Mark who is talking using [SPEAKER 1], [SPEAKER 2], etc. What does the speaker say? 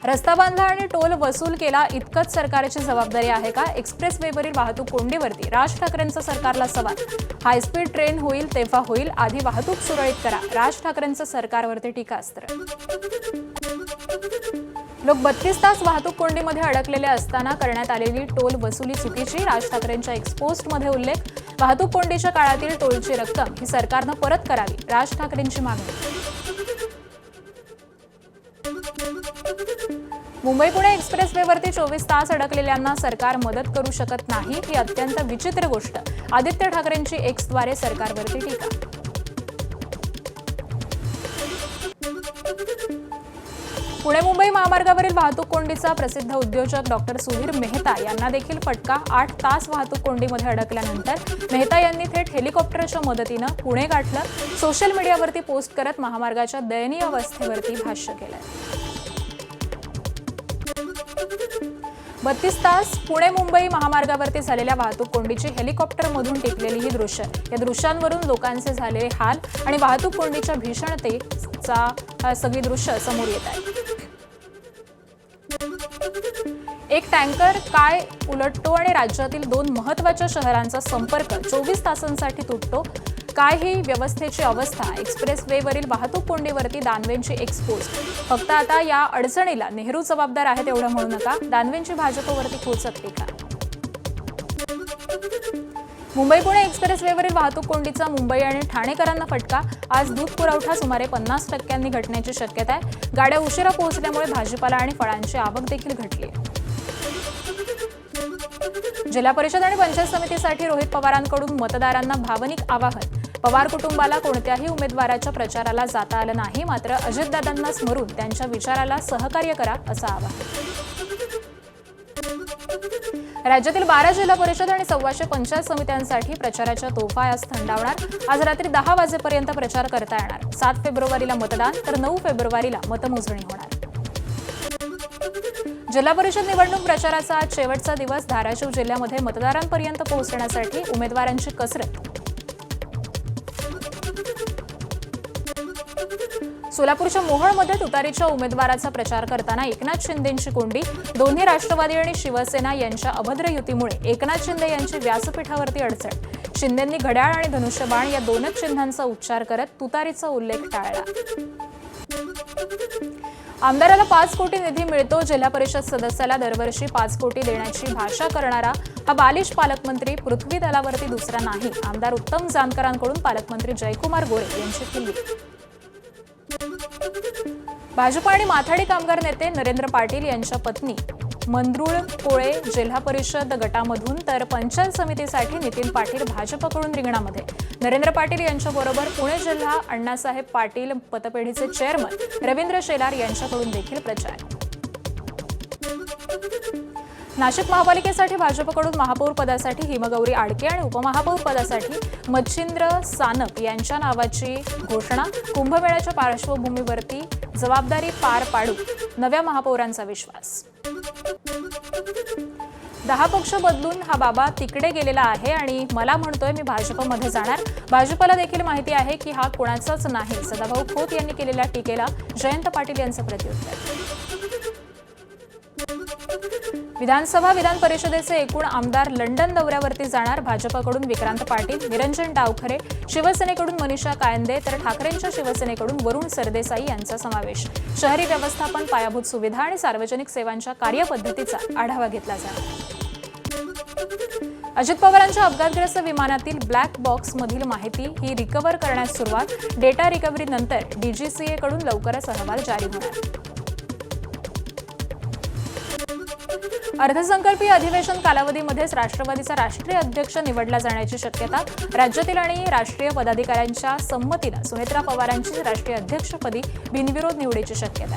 [SPEAKER 1] रस्ता बांधला आणि टोल वसूल केला इतकंच सरकारची जबाबदारी आहे का? एक्सप्रेस वेवरील वाहतूक कोंडीवरती राज ठाकरेंचा सरकारला सवाल. हायस्पीड ट्रेन होईल तेव्हा होईल, आधी वाहतूक सुरळीत करा. राज ठाकरेंचं सरकारवरती टीकास्त्र. लोक 32 तास वाहतूक कोंडीमध्ये अडकलेले असताना करण्यात आलेली टोल वसुली चुकीची. राज ठाकरेंच्या एक्सपोस्टमध्ये उल्लेख. वाहतूक कोंडीच्या काळातील टोलची रक्कम ही सरकारनं परत करावी, राज ठाकरेंची मागणी. मुंबई पुणे एक्सप्रेस वेवरती 24 तास अडकलेल्यांना सरकार मदत करू शकत नाही, ही अत्यंत विचित्र गोष्ट. आदित्य ठाकरेंची एक्सद्वारे सरकारवरती टीका. पुणे मुंबई महामार्गावरील वाहतूक कोंडीचा प्रसिद्ध उद्योजक डॉक्टर सुधीर मेहता यांना देखील फटका. 8 तास वाहतूक कोंडीमध्ये अडकल्यानंतर मेहता यांनी थेट हेलिकॉप्टरच्या मदतीनं पुणे गाठलं. सोशल मीडियावरती पोस्ट करत महामार्गाच्या दयनीय अवस्थेवरती भाष्य केलंय. 32 तास पुणे मुंबई महामार्गावरती झालेल्या वाहतूक कोंडीची हेलिकॉप्टरमधून टिपलेली ही दृश्य. या दृश्यांवरून लोकांचे झालेले हाल आणि वाहतूक कोंडीच्या भीषणतेचा सगळी दृश्य समोर येत आहे. एक टँकर काय उलटतो आणि राज्यातील 2 महत्त्वाच्या शहरांचा संपर्क 24 तासांसाठी तुटतो. काय ही व्यवस्थेची अवस्था? एक्सप्रेस वेवरील वाहतूक कोंडीवरती दानवेंची एक्सपोस्ट. फक्त आता या अडचणीला नेहरू जबाबदार आहेत एवढं म्हणू नका, दानवेंची भाजपवरती खोचक टीका. मुंबई पुणे एक्सप्रेस वेवरील वाहतूक कोंडीचा मुंबई आणि ठाणेकरांना फटका. आज दूध पुरवठा सुमारे 50% घटण्याची शक्यता आहे. गाड्या उशिरा पोहोचल्यामुळे भाजीपाला आणि फळांची आवक देखील घटली. जिल्हा परिषद आणि पंचायत समितीसाठी रोहित पवारांकडून मतदारांना भावनिक आवाहन. पवार कुटुंबाला कोणत्याही उमेदवाराच्या प्रचाराला जाता आलं नाही, मात्र अजितदादांना स्मरून त्यांच्या विचाराला सहकार्य करा असं आवाहन. राज्यातील 12 जिल्हा परिषद आणि 125 पंचायत समित्यांसाठी प्रचाराच्या तोफा आज थंडावणार. आज रात्री 10 वाजेपर्यंत प्रचार करता येणार. 7 फेब्रुवारीला मतदान तर 9 फेब्रुवारीला मतमोजणी होणार. जिल्हा परिषद निवडणूक प्रचाराचा आज शेवटचा दिवस. धाराशिव जिल्ह्यामध्ये मतदारांपर्यंत पोहोचण्यासाठी उमेदवारांची कसरत. सोलापूरच्या मोहोळमध्ये तुतारीच्या उमेदवाराचा प्रचार करताना एकनाथ शिंदेंची कोंडी. दोन्ही राष्ट्रवादी आणि शिवसेना यांच्या अभद्र युतीमुळे एकनाथ शिंदे यांची व्यासपीठावरती अडचण. शिंदेंनी घड्याळ आणि धनुष्यबाण या 2च चिन्हांचा उच्चार करत तुतारीचा उल्लेख टाळला. आमदाराला 5 कोटी निधी मिळतो. जिल्हा परिषद सदस्याला दरवर्षी 5 कोटी देण्याची भाषा करणारा हा बालिश पालकमंत्री पृथ्वी तलावरती दुसरा नाही. आमदार उत्तम जानकरांकडून पालकमंत्री जयकुमार गोरे यांची खिल्ली. भाजप आणि माथाडी कामगार नेते नरेंद्र पाटील यांच्या पत्नी मंद्रुळ कोळे जिल्हा परिषद गटामधून तर पंचायत समितीसाठी नितीन पाटील भाजपकडून रिंगणामध्ये. नरेंद्र पाटील यांच्याबरोबर पुणे जिल्हा अण्णासाहेब पाटील पतपेढीचे चेअरमन रवींद्र शेलार यांच्याकडून देखील प्रचार. नाशिक महापालिकेसाठी भाजपकडून महापौर पदासाठी हिमगौरी आडके आणि उपमहापौर पदासाठी मच्छिंद्र सानप यांच्या नावाची घोषणा. कुंभमेळ्याच्या पार्श्वभूमीवरती जबाबदारी पार पाडू नव्या महापौरांचा विश्वास. 10 पक्ष बदलून हा बाबा तिकडे गेलेला आहे आणि मला म्हणतोय मी भाजपमध्ये जाणार. भाजपला देखील माहिती आहे की हा कोणाचाच नाही. सदाभाऊ खोत यांनी केलेल्या टीकेला जयंत पाटील यांचं प्रत्युत्तर. विधानसभा विधान परिषदेचे एकूण आमदार लंडन दौऱ्यावरती जाणार. भाजपकडून विक्रांत पाटील, निरंजन डावखरे, शिवसेनेकडून मनीषा कायंदे तर ठाकरेंच्या शिवसेनेकडून वरुण सरदेसाई यांचा समावेश. शहरी व्यवस्थापन, पायाभूत सुविधा आणि सार्वजनिक सेवांच्या कार्यपद्धतीचा आढावा घेतला जाणार. अजित पवारांच्या अपघातग्रस्त विमानातील ब्लॅक बॉक्समधील माहिती ही रिकव्हर करण्यास सुरुवात. डेटा रिकव्हरीनंतर डीजीसीएकडून लवकरच अहवाल जारी होणार. अर्थसंकल्पीय अधिवेशन कालावधीमध्येच राष्ट्रवादीचा राष्ट्रीय अध्यक्ष निवडला जाण्याची शक्यता. राज्यातील आणि राष्ट्रीय पदाधिकाऱ्यांच्या संमतीनं सुनेत्रा पवारांची राष्ट्रीय अध्यक्षपदी बिनविरोध निवडीची शक्यता.